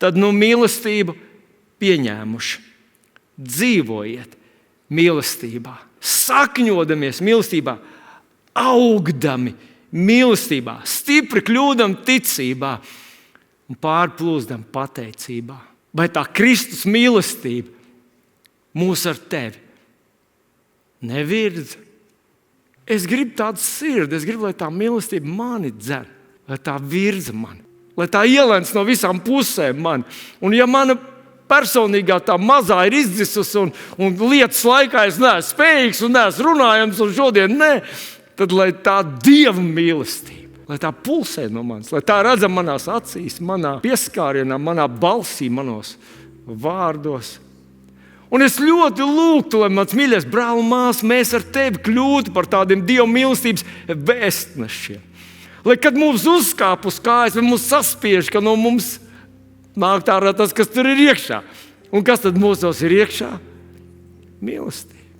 tad mīlestību pieņēmuši. Dzīvojiet mīlestībā, sakņodamies mīlestībā, augdami mīlestībā, stipri kļūdam ticībā un pārplūstam pateicībā. Vai tā Kristus mīlestība mūs ar tevi nevirza? Es gribu tādu sirdi, es gribu, lai tā mīlestība mani dzer, lai tā virza mani, lai tā ielēns no visām pusēm mani. Un ja mana personīgā tā mazā ir izdzisusi un lietas laikā es neesmu spējīgs un neesmu runājams un šodien ne, tad lai tā Dieva mīlestība, lai tā pulsē no manis, lai tā redzam manās acīs, manā pieskārienā, manā balsī, manos vārdos. Un es ļoti lūgtu, lai mans mīļais brāl un māsa, mēs ar tevi kļūtu par tādiem Dieva mīlestības vēstnešiem. Lai kad mums uzkāp uz kājas, vai mums saspiež, ka no mums nāk ārā tas, kas tur ir iekšā. Un kas tad mūsos ir iekšā? Mīlestība.